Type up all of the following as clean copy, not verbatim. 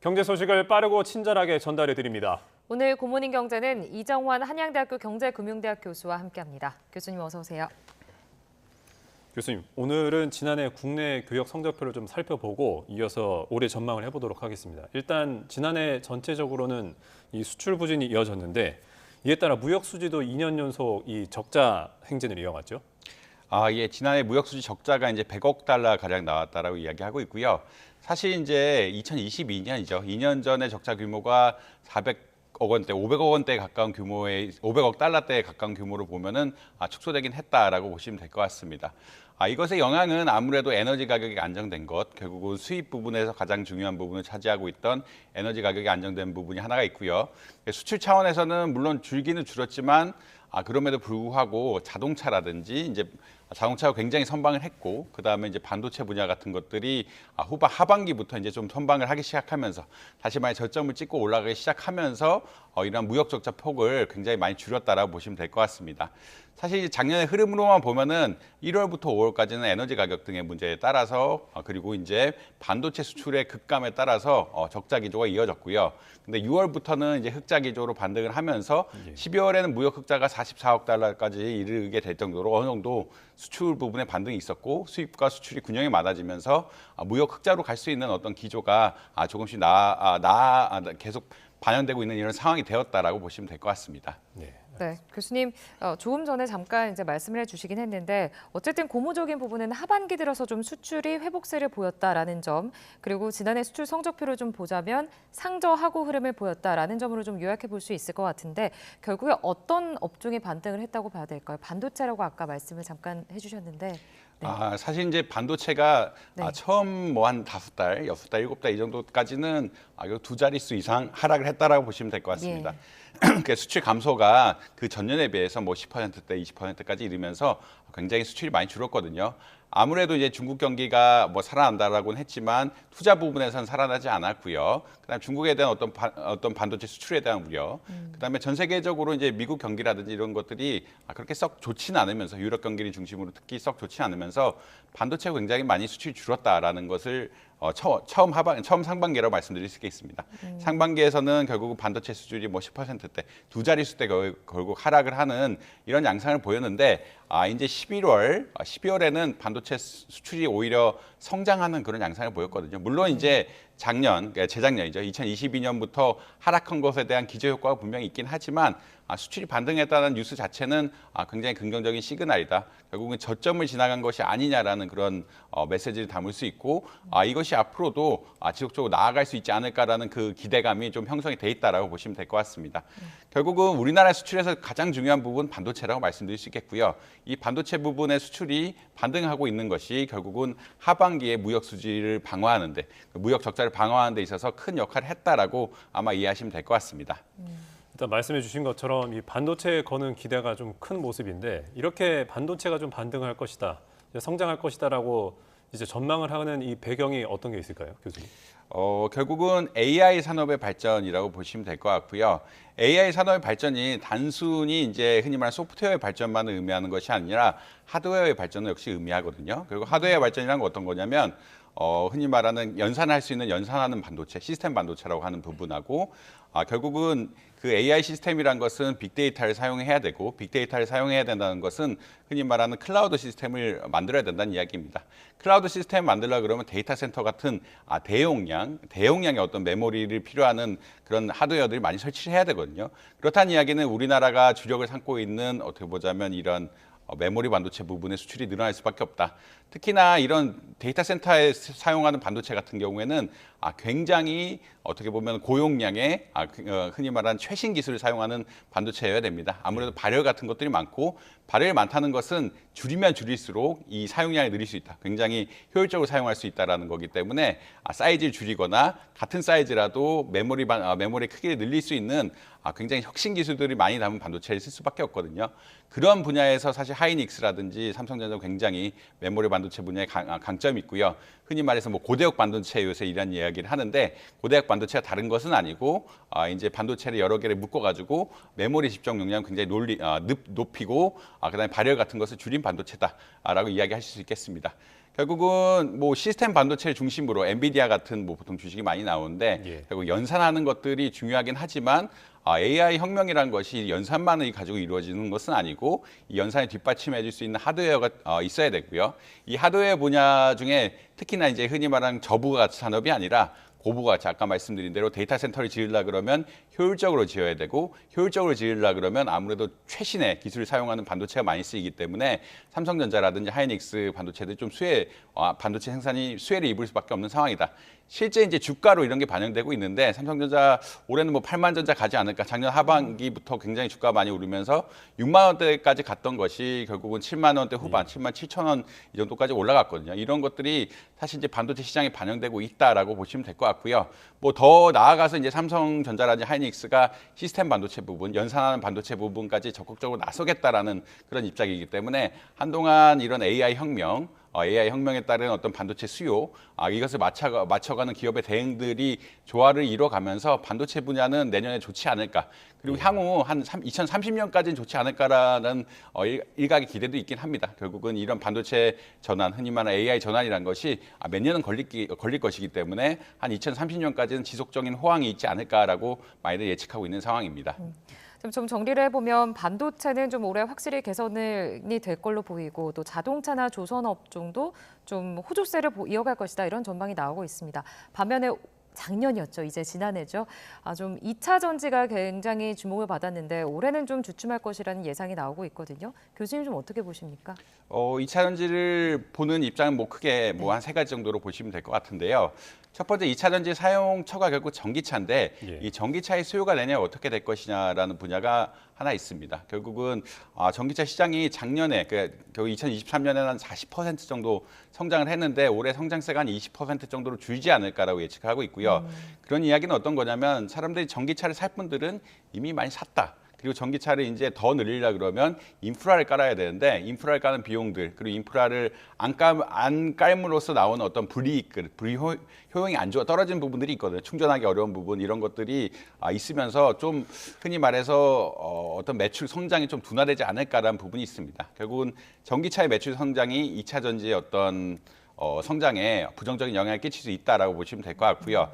경제 소식을 빠르고 친절하게 전달해 드립니다. 오늘 굿모닝 경제는 이정환 한양대학교 경제금융대학 교수와 함께합니다. 교수님 어서 오세요. 교수님, 오늘은 지난해 국내 교역 성적표를 좀 살펴보고 이어서 올해 전망을 해보도록 하겠습니다. 일단 지난해 전체적으로는 이 수출 부진이 이어졌는데 이에 따라 무역 수지도 2년 연속 이 적자 행진을 이어갔죠. 예, 지난해 무역 수지 적자가 이제 100억 달러 가량 나왔다라고 이야기하고 있고요. 사실 이제 2022년이죠. 2년 전에 적자 규모가 400억 원대, 500억 원대에 가까운 규모의 500억 달러대에 가까운 규모로 보면은 축소되긴 했다라고 보시면 될 것 같습니다. 이것의 영향은 아무래도 에너지 가격이 안정된 것, 결국은 수입 부분에서 가장 중요한 부분을 차지하고 있던 에너지 가격이 안정된 부분이 하나가 있고요. 수출 차원에서는 물론 줄기는 줄었지만 그럼에도 불구하고 자동차라든지 이제 자동차가 굉장히 선방을 했고 그다음에 이제 반도체 분야 같은 것들이 하반기부터 이제 좀 선방을 하기 시작하면서 다시 많이 저점을 찍고 올라가기 시작하면서 이런 무역 적자 폭을 굉장히 많이 줄였다라고 보시면 될 것 같습니다. 사실 작년의 흐름으로만 보면은 1월부터 5월까지는 에너지 가격 등의 문제에 따라서 그리고 이제 반도체 수출의 급감에 따라서 적자 기조가 이어졌고요. 근데 6월부터는 이제 흑자 기조로 반등을 하면서 12월에는 무역 흑자가 44억 달러까지 이르게 될 정도로 어느 정도 수출 부분에 반등이 있었고 수입과 수출이 균형이 맞아지면서 무역 흑자로 갈 수 있는 어떤 기조가 조금씩 계속 반영되고 있는 이런 상황이 되었다라고 보시면 될 것 같습니다. 네, 교수님 조금 전에 잠깐 이제 말씀을 해주시긴 했는데 어쨌든 고무적인 부분은 하반기 들어서 좀 수출이 회복세를 보였다라는 점, 그리고 지난해 수출 성적표를 좀 보자면 상저하고 흐름을 보였다라는 점으로 좀 요약해 볼 수 있을 것 같은데 결국에 어떤 업종이 반등을 했다고 봐야 될까요? 반도체라고 아까 말씀을 잠깐 해주셨는데. 네. 사실 이제 반도체가 네. 처음 뭐 한 5달, 6달, 7달 이 정도까지는 두 자릿수 이상 하락을 했다라고 보시면 될 것 같습니다. 그 수출 감소가 그 전년에 비해서 뭐 10%대, 20%까지 이르면서 굉장히 수출이 많이 줄었거든요. 아무래도 이제 중국 경기가 뭐 살아난다라고는 했지만 투자 부분에서는 살아나지 않았고요. 그다음에 중국에 대한 어떤 반도체 수출에 대한 우려, 그다음에 전 세계적으로 이제 미국 경기라든지 이런 것들이 그렇게 썩 좋지는 않으면서 유럽 경기를 중심으로 특히 썩 좋지 않으면서 반도체가 굉장히 많이 수출이 줄었다라는 것을 처음 상반기라고 말씀드릴 수 있겠습니다. 상반기에서는 결국 반도체 수출이 뭐 10%대, 두 자릿수대 결국 하락을 하는 이런 양상을 보였는데 이제 12월에는 반도체 수출이 오히려 성장하는 그런 양상을 보였거든요. 물론 이제 재작년이죠. 2022년부터 하락한 것에 대한 기저효과가 분명히 있긴 하지만 수출이 반등했다는 뉴스 자체는 굉장히 긍정적인 시그널이다. 결국은 저점을 지나간 것이 아니냐라는 그런 메시지를 담을 수 있고 이것이 앞으로도 지속적으로 나아갈 수 있지 않을까라는 그 기대감이 좀 형성이 돼 있다라고 보시면 될 것 같습니다. 결국은 우리나라 수출에서 가장 중요한 부분 반도체라고 말씀드릴 수 있겠고요. 이 반도체 부분의 수출이 반등하고 있는 것이 결국은 하반기에 무역 수지를 방어하는 데, 무역 적자를 방어하는 데 있어서 큰 역할을 했다라고 아마 이해하시면 될 것 같습니다. 일단 말씀해 주신 것처럼 이 반도체에 거는 기대가 좀 큰 모습인데 이렇게 반도체가 좀 반등을 할 것이다, 성장할 것이다라고 이제 전망을 하는 이 배경이 어떤 게 있을까요, 교수님? 결국은 AI 산업의 발전이라고 보시면 될 것 같고요. AI 산업의 발전이 단순히 이제 흔히 말하는 소프트웨어의 발전만을 의미하는 것이 아니라 하드웨어의 발전을 역시 의미하거든요. 그리고 하드웨어 발전이라는 건 어떤 거냐면 흔히 말하는 연산할 수 있는 연산하는 반도체, 시스템 반도체라고 하는 부분하고 결국은 그 AI 시스템이란 것은 빅데이터를 사용해야 되고 빅데이터를 사용해야 된다는 것은 흔히 말하는 클라우드 시스템을 만들어야 된다는 이야기입니다. 클라우드 시스템 만들려고 그러면 데이터 센터 같은 대용량의 어떤 메모리를 필요하는 그런 하드웨어들이 많이 설치를 해야 되거든요. 그렇다는 이야기는 우리나라가 주력을 삼고 있는 어떻게 보자면 이런 메모리 반도체 부분의 수출이 늘어날 수밖에 없다. 특히나 이런 데이터 센터에 사용하는 반도체 같은 경우에는 굉장히 어떻게 보면 고용량의 흔히 말하는 최신 기술을 사용하는 반도체여야 됩니다. 아무래도 발열 같은 것들이 많고 발열이 많다는 것은 줄이면 줄일수록 이 사용량이 늘릴 수 있다. 굉장히 효율적으로 사용할 수 있다는 거기 때문에 사이즈를 줄이거나 같은 사이즈라도 메모리 크기를 늘릴 수 있는 굉장히 혁신 기술들이 많이 담은 반도체를 쓸 수밖에 없거든요. 그런 분야에서 사실 하이닉스라든지 삼성전자 굉장히 메모리 반도체 분야에 강점이 있고요. 흔히 말해서 뭐 고대역 반도체 요새 이런 이야기를 하는데 고대역 반도체가 다른 것은 아니고 이제 반도체를 여러 개를 묶어가지고 메모리 집중 용량을 굉장히 높이고 그다음에 발열 같은 것을 줄인 반도체다라고 이야기하실 수 있겠습니다. 결국은 뭐 시스템 반도체를 중심으로 엔비디아 같은 뭐 보통 주식이 많이 나오는데 예. 결국 연산하는 것들이 중요하긴 하지만 AI 혁명이라는 것이 연산만을 가지고 이루어지는 것은 아니고 이 연산을 뒷받침해 줄 수 있는 하드웨어가 있어야 되고요. 이 하드웨어 분야 중에 특히나 이제 흔히 말하는 저부가 산업이 아니라 고부가 가치, 아까 말씀드린 대로 데이터 센터를 지으려 그러면 효율적으로 지어야 되고 효율적으로 지으려 그러면 아무래도 최신의 기술을 사용하는 반도체가 많이 쓰이기 때문에 삼성전자라든지 하이닉스 반도체들이 좀 반도체 생산이 수혜를 입을 수밖에 없는 상황이다. 실제 이제 주가로 이런 게 반영되고 있는데 삼성전자 올해는 뭐 8만 전자 가지 않을까. 작년 하반기부터 굉장히 주가가 많이 오르면서 6만 원대까지 갔던 것이 결국은 7만 원대 후반, 7만 7천 원 이 정도까지 올라갔거든요. 이런 것들이 사실 이제 반도체 시장에 반영되고 있다라고 보시면 될 것 같고요. 뭐 더 나아가서 이제 삼성전자라든지 하이닉스가 시스템 반도체 부분, 연산하는 반도체 부분까지 적극적으로 나서겠다라는 그런 입장이기 때문에 한동안 이런 AI 혁명에 따른 어떤 반도체 수요, 이것을 맞춰가는 기업의 대응들이 조화를 이뤄가면서 반도체 분야는 내년에 좋지 않을까. 그리고 향후 한 2030년까지는 좋지 않을까라는 일각의 기대도 있긴 합니다. 결국은 이런 반도체 전환, 흔히 말하는 AI 전환이라는 것이 몇 년은 걸릴 것이기 때문에 한 2030년까지는 지속적인 호황이 있지 않을까라고 많이들 예측하고 있는 상황입니다. 좀 정리를 해보면 반도체는 좀 올해 확실히 개선이 될 걸로 보이고 또 자동차나 조선업종도 좀 호조세를 이어갈 것이다 이런 전망이 나오고 있습니다. 반면에 작년이었죠. 이제 지난해죠. 좀 2차 전지가 굉장히 주목을 받았는데 올해는 좀 주춤할 것이라는 예상이 나오고 있거든요. 교수님 좀 어떻게 보십니까? 2차 전지를 보는 입장은 뭐 크게 뭐 한 세 가지 정도로 보시면 될 것 같은데요. 첫 번째 2차 전지 사용처가 결국 전기차인데 예. 이 전기차의 수요가 내년에 어떻게 될 것이냐라는 분야가 하나 있습니다. 결국은 전기차 시장이 작년에 결국 2023년에는 한 40% 정도 성장을 했는데 올해 성장세가 한 20% 정도로 줄지 않을까라고 예측을 하고 있고요. 그런 이야기는 어떤 거냐면 사람들이 전기차를 살 분들은 이미 많이 샀다. 그리고 전기차를 이제 더 늘리려 그러면 인프라를 깔아야 되는데 인프라를 까는 비용들 그리고 인프라를 안 깔므로써 나오는 어떤 효용이 떨어진 부분들이 있거든요. 충전하기 어려운 부분 이런 것들이 있으면서 좀 흔히 말해서 어떤 매출 성장이 좀 둔화되지 않을까라는 부분이 있습니다. 결국은 전기차의 매출 성장이 2차 전지의 어떤 성장에 부정적인 영향을 끼칠 수 있다라고 보시면 될 것 같고요.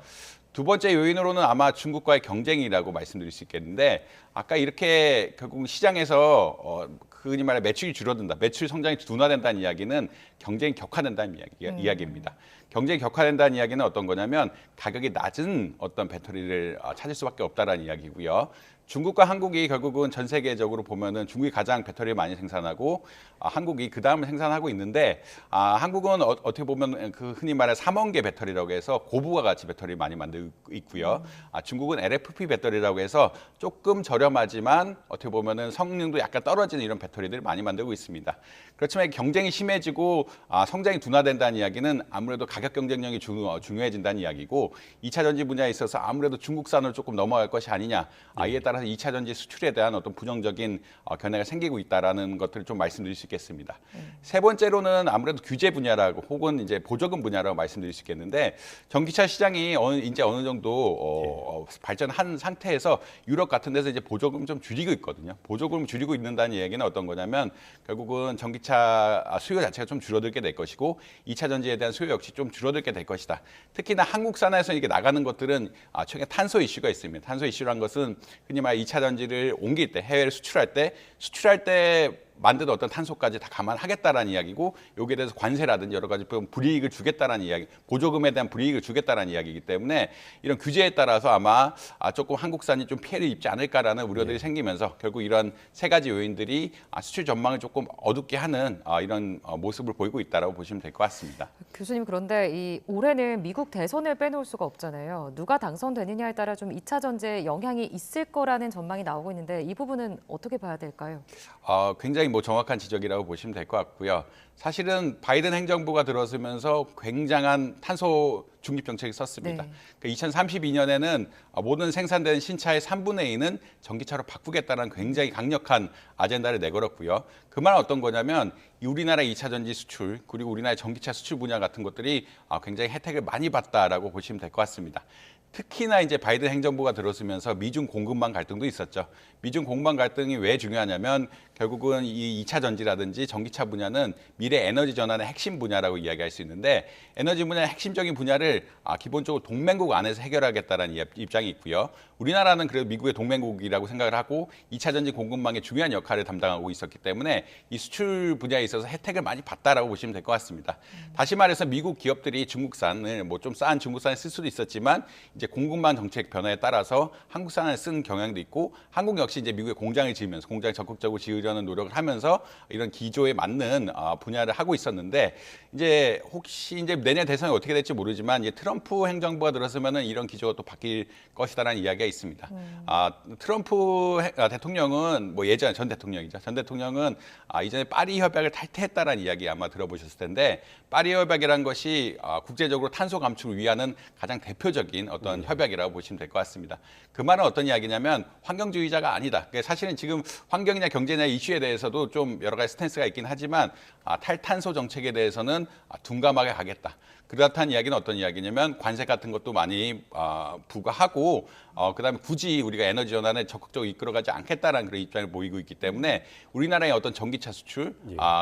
두 번째 요인으로는 아마 중국과의 경쟁이라고 말씀드릴 수 있겠는데 아까 이렇게 결국 시장에서 흔히 말해 매출이 줄어든다, 매출 성장이 둔화된다는 이야기는 경쟁이 격화된다는 이야기입니다. 경쟁이 격화된다는 이야기는 어떤 거냐면 가격이 낮은 어떤 배터리를 찾을 수밖에 없다라는 이야기고요. 중국과 한국이 결국은 전 세계적으로 보면은 중국이 가장 배터리를 많이 생산하고 한국이 그 다음을 생산하고 있는데 한국은 어떻게 보면 그 흔히 말해 3원계 배터리라고 해서 고부가 가치 배터리를 많이 만들고 있고요. 중국은 LFP 배터리라고 해서 조금 저렴하지만 어떻게 보면은 성능도 약간 떨어지는 이런 배터리들을 많이 만들고 있습니다. 그렇지만 경쟁이 심해지고 성장이 둔화된다는 이야기는 아무래도 가격 경쟁력이 중요해진다는 이야기고 2차 전지 분야에 있어서 아무래도 중국산으로 조금 넘어갈 것이 아니냐. 이에 따라서 2차 전지 수출에 대한 어떤 부정적인 견해가 생기고 있다라는 것들을 좀 말씀드릴 수 있겠습니다. 세 번째로는 아무래도 규제 분야라고 혹은 이제 보조금 분야라고 말씀드릴 수 있겠는데 전기차 시장이 이제 어느 정도 발전한 상태에서 유럽 같은 데서 이제 보조금 좀 줄이고 있거든요. 보조금을 줄이고 있는다는 얘기는 어떤 거냐면 결국은 전기차 수요 자체가 좀 줄어들게 될 것이고 2차 전지에 대한 수요 역시 좀 줄어들게 될 것이다. 특히나 한국산에서 이게 나가는 것들은 최근에 탄소 이슈가 있습니다. 탄소 이슈란 것은 흔히 말 2차 전지를 옮길 때 해외를 수출할 때 만든 어떤 탄소까지 다 감안하겠다라는 이야기고 여기에 대해서 관세라든지 여러 가지 불이익을 주겠다라는 이야기, 보조금에 대한 불이익을 주겠다라는 이야기이기 때문에 이런 규제에 따라서 아마 조금 한국산이 좀 피해를 입지 않을까라는 우려들이 생기면서 결국 이런 세 가지 요인들이 수출 전망을 조금 어둡게 하는 이런 모습을 보이고 있다라고 보시면 될 것 같습니다. 교수님 그런데 이 올해는 미국 대선을 빼놓을 수가 없잖아요. 누가 당선되느냐에 따라 좀 2차 전지에 영향이 있을 거라는 전망이 나오고 있는데 이 부분은 어떻게 봐야 될까요? 굉장히 정확한 지적이라고 보시면 될 것 같고요. 사실은 바이든 행정부가 들어서면서 굉장한 탄소 중립 정책을 썼습니다. 네. 그러니까 2032년에는 모든 생산되는 신차의 3분의 2는 전기차로 바꾸겠다는 굉장히 강력한 아젠다를 내걸었고요. 그 말은 어떤 거냐면 우리나라 2차 전지 수출 그리고 우리나라의 전기차 수출 분야 같은 것들이 굉장히 혜택을 많이 봤다라고 보시면 될 것 같습니다. 특히나 이제 바이든 행정부가 들어서면서 미중 공급망 갈등도 있었죠. 미중 공급망 갈등이 왜 중요하냐면 결국은 이 2차 전지라든지 전기차 분야는 미래 에너지 전환의 핵심 분야라고 이야기할 수 있는데 에너지 분야의 핵심적인 분야를 기본적으로 동맹국 안에서 해결하겠다는 입장이 있고요. 우리나라는 그래도 미국의 동맹국이라고 생각을 하고 2차 전지 공급망의 중요한 역할을 담당하고 있었기 때문에 이 수출 분야에 있어서 혜택을 많이 봤다라고 보시면 될 것 같습니다. 다시 말해서 미국 기업들이 중국산을 뭐 좀 싼 중국산을 쓸 수도 있었지만 이제 공급망 정책 변화에 따라서 한국산을 쓴 경향도 있고 한국 역시 이제 미국에 공장을 지으면서 공장을 적극적으로 지으려는 노력을 하면서 이런 기조에 맞는 분야를 하고 있었는데 이제 혹시 이제 내년 대선이 어떻게 될지 모르지만 이제 트럼프 행정부가 들어서면은 이런 기조가 또 바뀔 것이다라는 이야기가 있습니다. 트럼프 대통령은 뭐 예전 전 대통령이죠. 전 대통령은 이전에 파리 협약을 탈퇴했다라는 이야기 아마 들어보셨을 텐데 파리 협약이라는 것이 국제적으로 탄소 감축을 위하는 가장 대표적인 어떤 협약이라고 보시면 될 것 같습니다. 그 말은 어떤 이야기냐면 환경주의자가 아니다. 그러니까 사실은 지금 환경이나 경제나 이슈에 대해서도 좀 여러 가지 스탠스가 있긴 하지만 탈탄소 정책에 대해서는 둔감하게 가겠다. 그렇다는 이야기는 어떤 이야기냐면 관세 같은 것도 많이 부과하고 그다음에 굳이 우리가 에너지 전환에 적극적으로 이끌어가지 않겠다라는 그런 입장을 보이고 있기 때문에 우리나라의 어떤 전기차 수출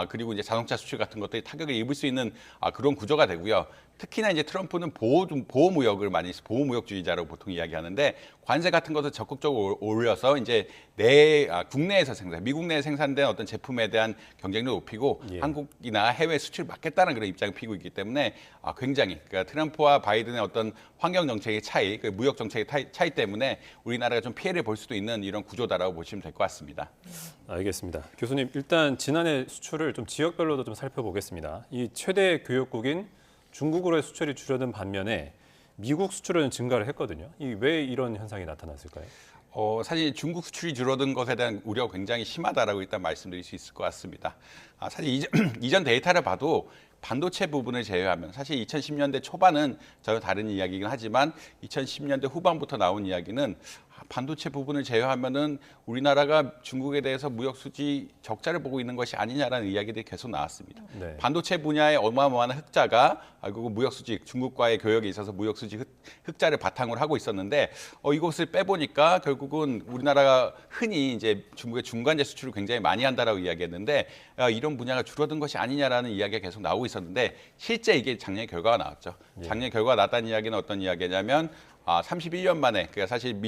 그리고 이제 자동차 수출 같은 것들이 타격을 입을 수 있는 그런 구조가 되고요. 특히나 이제 트럼프는 보호무역을 많이 보호무역주의자라고 보통 이야기하는데 관세 같은 것을 적극적으로 올려서 이제 국내에서 미국 내에 생산된 어떤 제품에 대한 경쟁력을 높이고 한국이나 해외 수출 막겠다는 그런 입장을 피고 있기 때문에 굉장히 그러니까 트럼프와 바이든의 어떤 환경 정책의 차이, 무역 정책의 차이 때문에 우리나라가 좀 피해를 볼 수도 있는 이런 구조다라고 보시면 될 것 같습니다. 알겠습니다. 교수님, 일단 지난해 수출을 좀 지역별로도 좀 살펴보겠습니다. 이 최대 교역국인 중국으로의 수출이 줄어든 반면에 미국 수출은 증가를 했거든요. 왜 이런 현상이 나타났을까요? 사실 중국 수출이 줄어든 것에 대한 우려가 굉장히 심하다라고 일단 말씀드릴 수 있을 것 같습니다. 사실 이전 데이터를 봐도 반도체 부분을 제외하면 사실 2010년대 초반은 전혀 다른 이야기이긴 하지만 2010년대 후반부터 나온 이야기는 반도체 부분을 제외하면은 우리나라가 중국에 대해서 무역 수지 적자를 보고 있는 것이 아니냐라는 이야기들이 계속 나왔습니다. 네. 반도체 분야의 어마어마한 흑자가 결국 무역 수지 중국과의 교역에 있어서 무역 수지 흑자를 바탕으로 하고 있었는데 이것을 빼보니까 결국은 우리나라가 흔히 이제 중국의 중간재 수출을 굉장히 많이 한다라고 이야기했는데 이런 분야가 줄어든 것이 아니냐라는 이야기가 계속 나오고 있었는데 실제 이게 작년에 결과가 나왔죠. 작년에 결과가 나왔다는 이야기는 어떤 이야기냐면 31년 만에 그러니까 사실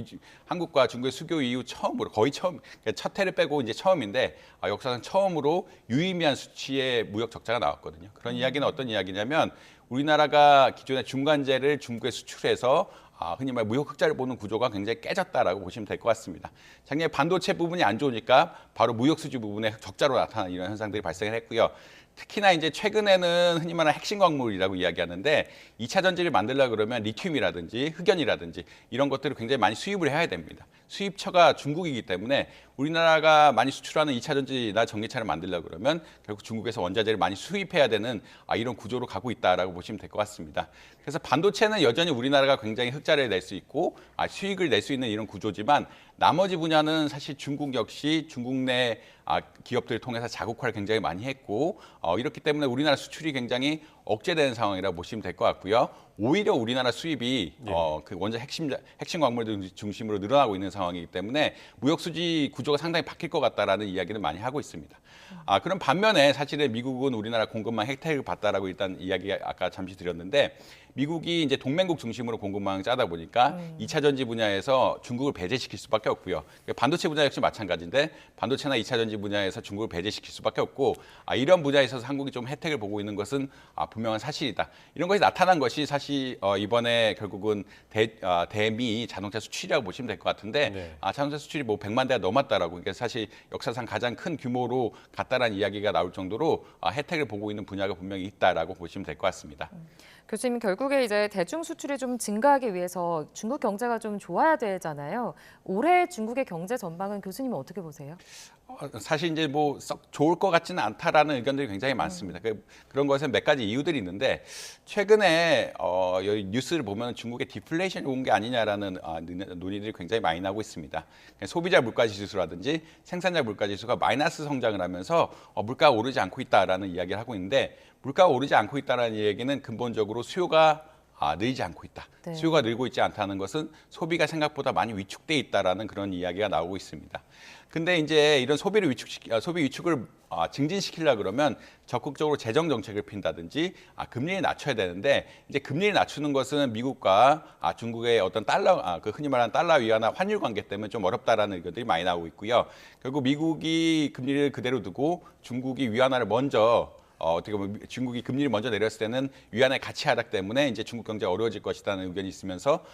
한국과 중국의 수교 이후 처음으로 거의 처음 그러니까 첫 해를 빼고 이제 처음인데 역사상 처음으로 유의미한 수치의 무역 적자가 나왔거든요. 그런 이야기는 어떤 이야기냐면 우리나라가 기존의 중간재를 중국에 수출해서 흔히 말 무역 흑자를 보는 구조가 굉장히 깨졌다라고 보시면 될 것 같습니다. 작년에 반도체 부분이 안 좋으니까 바로 무역 수지 부분에 적자로 나타나는 이런 현상들이 발생을 했고요. 특히나 이제 최근에는 흔히 말하는 핵심 광물이라고 이야기하는데 2차 전지를 만들려고 그러면 리튬이라든지 흑연이라든지 이런 것들을 굉장히 많이 수입을 해야 됩니다. 수입처가 중국이기 때문에 우리나라가 많이 수출하는 2차 전지나 전기차를 만들려고 그러면 결국 중국에서 원자재를 많이 수입해야 되는 이런 구조로 가고 있다라고 보시면 될 것 같습니다. 그래서 반도체는 여전히 우리나라가 굉장히 흑자를 낼 수 있고 수익을 낼 수 있는 이런 구조지만 나머지 분야는 사실 중국 역시 중국 내 기업들을 통해서 자국화를 굉장히 많이 했고 이렇기 때문에 우리나라 수출이 굉장히 억제되는 상황이라고 보시면 될 것 같고요. 오히려 우리나라 수입이 그 원자 핵심 광물들 중심으로 늘어나고 있는 상황이기 때문에 무역 수지 구조가 상당히 바뀔 것 같다라는 이야기를 많이 하고 있습니다. 그럼 반면에 사실은 미국은 우리나라 공급망 혜택을 받다라고 일단 이야기 아까 잠시 드렸는데 미국이 이제 동맹국 중심으로 공급망을 짜다 보니까 2차 전지 분야에서 중국을 배제시킬 수밖에 없고요. 반도체 분야 역시 마찬가지인데 반도체나 2차 전지 분야에서 중국을 배제시킬 수밖에 없고 이런 분야에 있어서 한국이 좀 혜택을 보고 있는 것은 분명한 사실이다. 이런 것이 나타난 것이 사실 이번에 결국은 대미 자동차 수출이라고 보시면 될 것 같은데 네. 자동차 수출이 뭐 100만 대가 넘었다라고 그러니까 사실 역사상 가장 큰 규모로 갔다라는 이야기가 나올 정도로 혜택을 보고 있는 분야가 분명히 있다라고 보시면 될 것 같습니다. 교수님, 결국에 이제 대중 수출이 좀 증가하기 위해서 중국 경제가 좀 좋아야 되잖아요. 올해 중국의 경제 전망은 교수님은 어떻게 보세요? 사실 이제 뭐 썩 좋을 것 같지는 않다라는 의견들이 굉장히 많습니다. 그런 것에 몇 가지 이유들이 있는데 최근에 여기 뉴스를 보면 중국의 디플레이션이 온 게 아니냐라는 논의들이 굉장히 많이 나오고 있습니다. 소비자 물가지수라든지 생산자 물가지수가 마이너스 성장을 하면서 물가가 오르지 않고 있다라는 이야기를 하고 있는데 물가가 오르지 않고 있다는 얘기는 근본적으로 수요가 늘지 않고 있다. 네. 수요가 늘고 있지 않다는 것은 소비가 생각보다 많이 위축돼 있다라는 그런 이야기가 나오고 있습니다. 근데 이제 이런 소비 위축을 증진시키려 그러면 적극적으로 재정 정책을 핀다든지 금리를 낮춰야 되는데 이제 금리를 낮추는 것은 미국과 중국의 어떤 그 흔히 말하는 달러 위안화 환율 관계 때문에 좀 어렵다라는 의견들이 많이 나오고 있고요. 결국 미국이 금리를 그대로 두고 중국이 위안화를 먼저 어떻게 보면 중국이 금리를 먼저 내렸을 때는 위안화의 가치 하락 때문에 이제 중국 경제가 어려워질 것이라는 의견이 있으면서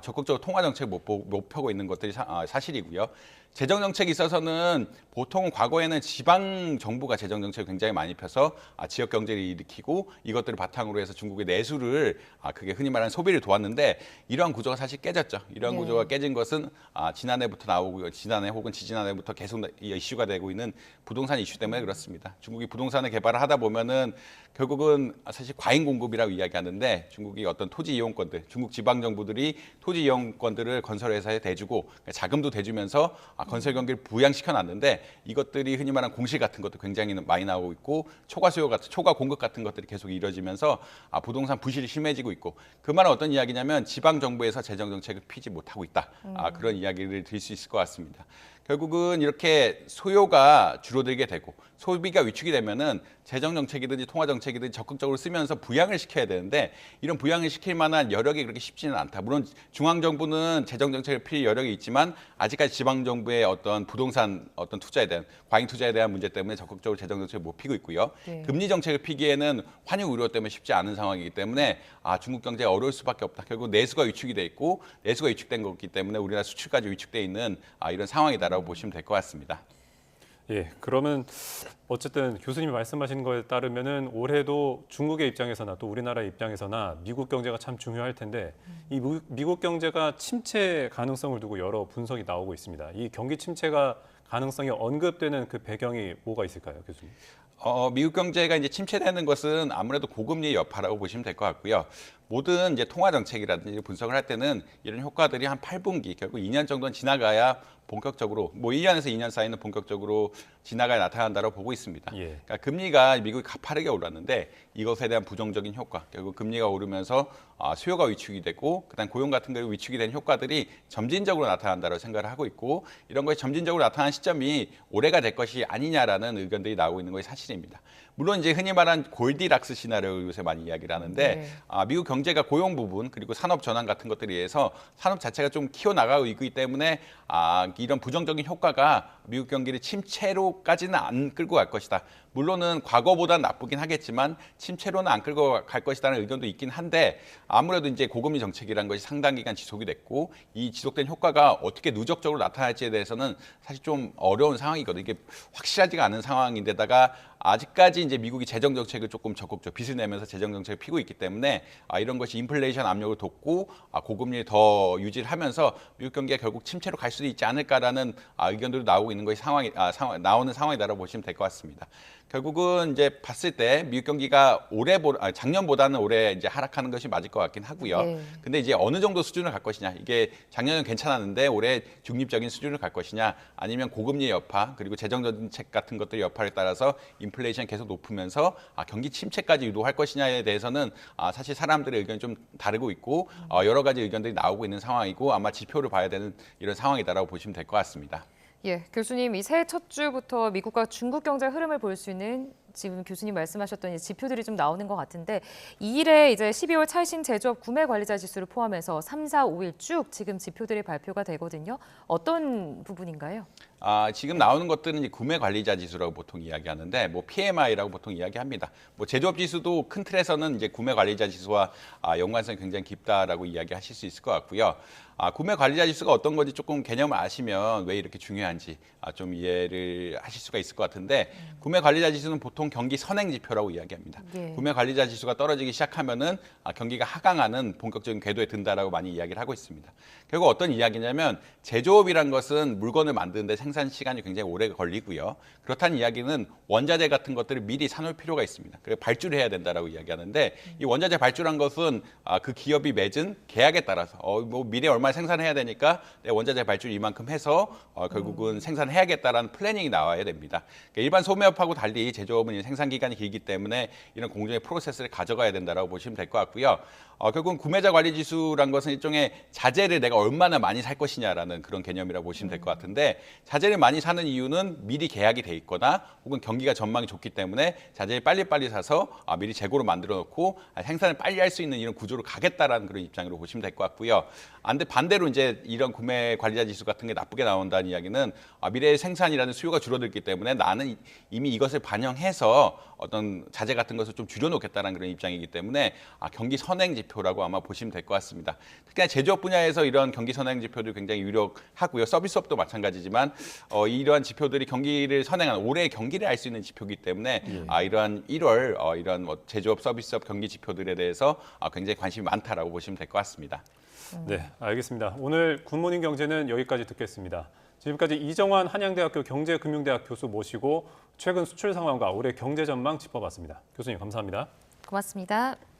적극적으로 통화 정책을 못 펴고 있는 것들이 사실이고요. 재정 정책에 있어서는 보통 과거에는 지방 정부가 재정 정책을 굉장히 많이 펴서 지역 경제를 일으키고 이것들을 바탕으로 해서 중국의 내수를 그게 흔히 말하는 소비를 도왔는데 이러한 구조가 사실 깨졌죠. 이러한 네. 구조가 깨진 것은 지난해부터 나오고 지난해 혹은 지지난해부터 계속 이슈가 되고 있는 부동산 이슈 때문에 그렇습니다. 중국이 부동산을 개발을 하다 보면은 결국은 사실 과잉 공급이라고 이야기하는데 중국이 어떤 토지 이용권들, 중국 지방 정부들이 토지 이용권들을 건설회사에 대주고 자금도 대주면서 건설 경기를 부양시켜 놨는데 이것들이 흔히 말하는 공실 같은 것도 굉장히 많이 나오고 있고 초과 공급 같은 것들이 계속 이뤄지면서 부동산 부실이 심해지고 있고 그 말은 어떤 이야기냐면 지방 정부에서 재정 정책을 피지 못하고 있다. 그런 이야기를 드릴 수 있을 것 같습니다. 결국은 이렇게 소요가 줄어들게 되고 소비가 위축이 되면은 재정 정책이든지 통화 정책이든지 적극적으로 쓰면서 부양을 시켜야 되는데 이런 부양을 시킬 만한 여력이 그렇게 쉽지는 않다. 물론 중앙 정부는 재정 정책을 필 여력이 있지만 아직까지 지방 정부의 어떤 부동산 어떤 투자에 대한 과잉 투자에 대한 문제 때문에 적극적으로 재정 정책을 못 피고 있고요. 네. 금리 정책을 피기에는 환율 우려 때문에 쉽지 않은 상황이기 때문에 중국 경제가 어려울 수밖에 없다. 결국 내수가 위축이 돼 있고 내수가 위축된 거기 때문에 우리나라 수출까지 위축돼 있는 이런 상황이다라고 보시면 될 것 같습니다. 예, 그러면 어쨌든 교수님이 말씀하신 거에 따르면은 올해도 중국의 입장에서나 또 우리나라의 입장에서나 미국 경제가 참 중요할 텐데 이 미국 경제가 침체 가능성을 두고 여러 분석이 나오고 있습니다. 이 경기 침체가 가능성이 언급되는 그 배경이 뭐가 있을까요, 교수님? 미국 경제가 이제 침체되는 것은 아무래도 고금리의 여파라고 보시면 될 것 같고요. 모든 이제 통화 정책이라든지 분석을 할 때는 이런 효과들이 한 8분기, 결국 2년 정도는 지나가야 본격적으로 1년에서 2년 사이는 본격적으로 지나가야 나타난다고 보고 있습니다. 예. 그러니까 금리가 미국이 가파르게 올랐는데 이것에 대한 부정적인 효과, 결국 금리가 오르면서 수요가 위축이 되고 그다음 고용 같은 게 위축이 된 효과들이 점진적으로 나타난다고 생각을 하고 있고 이런 것이 점진적으로 나타난 시점이 올해가 될 것이 아니냐라는 의견들이 나오고 있는 것이 사실입니다. 물론 이제 흔히 말한 골디락스 시나리오를 요새 많이 이야기를 하는데 네. 미국 경제가 고용 부분 그리고 산업 전환 같은 것들에 의해서 산업 자체가 좀 키워나가고 있기 때문에 이런 부정적인 효과가 미국 경기를 침체로까지는 안 끌고 갈 것이다. 물론은 과거보다 나쁘긴 하겠지만 침체로는 안 끌고 갈 것이라는 의견도 있긴 한데 아무래도 이제 고금리 정책이라는 것이 상당 기간 지속이 됐고 이 지속된 효과가 어떻게 누적적으로 나타날지에 대해서는 사실 좀 어려운 상황이거든요. 이게 확실하지가 않은 상황인데다가 아직까지 이제 미국이 재정 정책을 조금 적극적 빚을 내면서 재정 정책을 피고 있기 때문에 이런 것이 인플레이션 압력을 돋고 고금리를 더 유지를 하면서 미국 경기가 결국 침체로 갈 수도 있지 않을까라는 의견들도 나오고 있는 것이 나오는 상황이다라고 보시면 될 것 같습니다. 결국은 이제 봤을 때 미국 경기가 작년보다는 올해 이제 하락하는 것이 맞을 것 같긴 하고요. 네. 근데 이제 어느 정도 수준을 갈 것이냐, 이게 작년은 괜찮았는데 올해 중립적인 수준을 갈 것이냐, 아니면 고금리의 여파 그리고 재정 정책 같은 것들의 여파에 따라서 인플레이션이 계속 높으면서 경기 침체까지 유도할 것이냐에 대해서는 사실 사람들의 의견이 좀 다르고 있고 여러 가지 의견들이 나오고 있는 상황이고 아마 지표를 봐야 되는 이런 상황이다라고 보시면 될 것 같습니다. 예, 교수님, 이 새해 첫 주부터 미국과 중국 경제 흐름을 볼 수 있는 지금 교수님 말씀하셨던 이 지표들이 좀 나오는 것 같은데 2일에 이제 12월 최신 제조업 구매 관리자 지수를 포함해서 3, 4, 5일 쭉 지금 지표들이 발표가 되거든요. 어떤 부분인가요? 지금 나오는 것들은 이제 구매 관리자 지수라고 보통 이야기하는데 PMI라고 보통 이야기합니다. 제조업 지수도 큰 틀에서는 이제 구매 관리자 지수와 연관성이 굉장히 깊다라고 이야기하실 수 있을 것 같고요. 구매 관리자 지수가 어떤 건지 조금 개념을 아시면 왜 이렇게 중요한지 좀 이해를 하실 수가 있을 것 같은데 구매 관리자 지수는 보통 경기 선행 지표라고 이야기합니다. 예. 구매 관리자 지수가 떨어지기 시작하면은 경기가 하강하는 본격적인 궤도에 든다라고 많이 이야기를 하고 있습니다. 결국 어떤 이야기냐면 제조업이란 것은 물건을 만드는데 생산 시간이 굉장히 오래 걸리고요. 그렇다는 이야기는 원자재 같은 것들을 미리 사놓을 필요가 있습니다. 그래서 발주를 해야 된다라고 이야기하는데 이 원자재 발주란 것은 그 기업이 맺은 계약에 따라서 뭐 미래 얼마 생산해야 되니까 내 원자재 발주 이만큼 해서 결국은 생산해야겠다라는 플래닝이 나와야 됩니다. 그러니까 일반 소매업하고 달리 제조업은 생산 기간이 길기 때문에 이런 공정의 프로세스를 가져가야 된다라고 보시면 될 것 같고요. 결국은 구매자 관리 지수란 것은 일종의 자재를 내가 얼마나 많이 살 것이냐라는 그런 개념이라고 보시면 될 것 같은데 자재를 많이 사는 이유는 미리 계약이 돼 있거나 혹은 경기가 전망이 좋기 때문에 자재를 빨리빨리 사서 미리 재고로 만들어 놓고 생산을 빨리 할 수 있는 이런 구조로 가겠다라는 그런 입장으로 보시면 될 것 같고요. 반대로 이제 이런 구매 관리자 지수 같은 게 나쁘게 나온다는 이야기는 미래의 생산이라는 수요가 줄어들기 때문에 나는 이미 이것을 반영해서 어떤 자재 같은 것을 좀 줄여놓겠다는 그런 입장이기 때문에 경기 선행 지표라고 아마 보시면 될 것 같습니다. 특히나 제조업 분야에서 이런 경기 선행 지표도 굉장히 유력하고요. 서비스업도 마찬가지지만 이러한 지표들이 경기를 선행한 올해의 경기를 알 수 있는 지표이기 때문에 이러한 1월 이런 뭐 제조업 서비스업 경기 지표들에 대해서 굉장히 관심이 많다라고 보시면 될 것 같습니다. 네, 알겠습니다. 오늘 굿모닝 경제는 여기까지 듣겠습니다. 지금까지 이정환 한양대학교 경제금융대학 교수 모시고 최근 수출 상황과 올해 경제 전망 짚어봤습니다. 교수님 감사합니다. 고맙습니다.